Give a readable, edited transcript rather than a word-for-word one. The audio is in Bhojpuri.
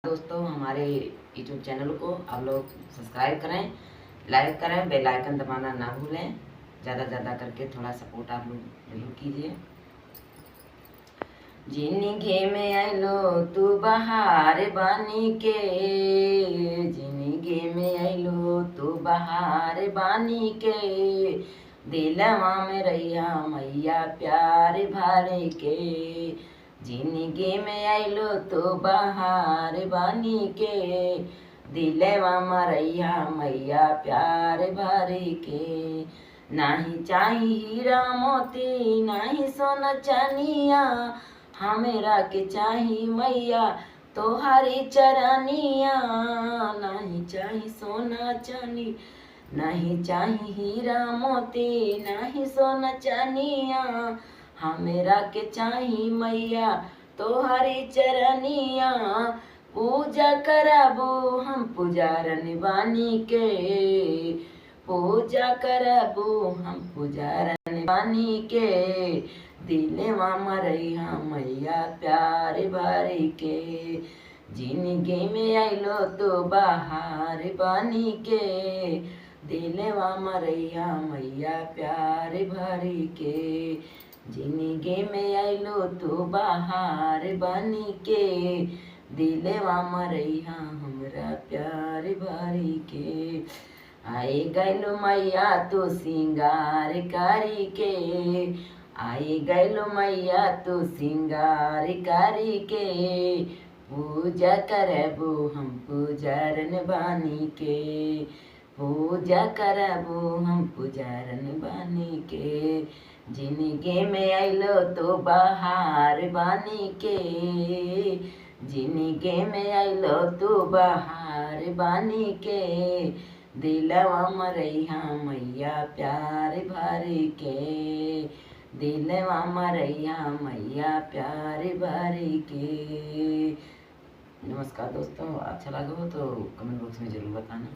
दोस्तों, हमारे यूट्यूब चैनल को आप लोग सब्सक्राइब करें, लाइक करें, बेल आइकन दबाना ना भूलें। ज़्यादा करके थोड़ा सपोर्ट आप लोग जरूर कीजिए। जिंदगी में आइलो तू बहार बानी के, जिंदगी में आइलो तू बहार बानी के, दिलवा में रैया मैया प्यार भारे के। जिंदगी में आइलो तो बहार बानी के, दिलवा मरैया मैया प्यार भरी के। नाही चाही हीरा मोती नाही सोना चनिया, हमेरा के चाही मैया तोहारी चरनिया। नहीं चाही सोना चानी, नहीं चाही हीरा मोती नहीं सोना चनिया, हमेरा के चाही मैया तोहरी चरनिया। पूजा करबो हम पुजारन बानी के, पूजा करबो हम पुजारन बानी के, दिलवा मरैया मैया प्यार भरी के। जिंदगी में आइलो तो बहार बानी के, दिलवा मरैया मैया प्यार भरी के। जिंदगी में आइलो तो बहार बानी के, दिलवा मरैया हमरा प्यार भरी के। आए गैलो मैया तो सिंगार करी के, आए गैलो मैया तो सिंगार करी के, पूजा करबो हम पुजारन बानी के, पूजा करबो हम पुजारन बानी के। जिंदगी में आइलो तो बहार बानी के, जिंदगी में आइलो तो बहार बानी के, दिलवा मरैया मैया प्यार भरी के, दिलवा मरैया मैया प्यार भरी के। नमस्कार दोस्तों, अच्छा लगा हो तो कमेंट बॉक्स में ज़रूर बताना।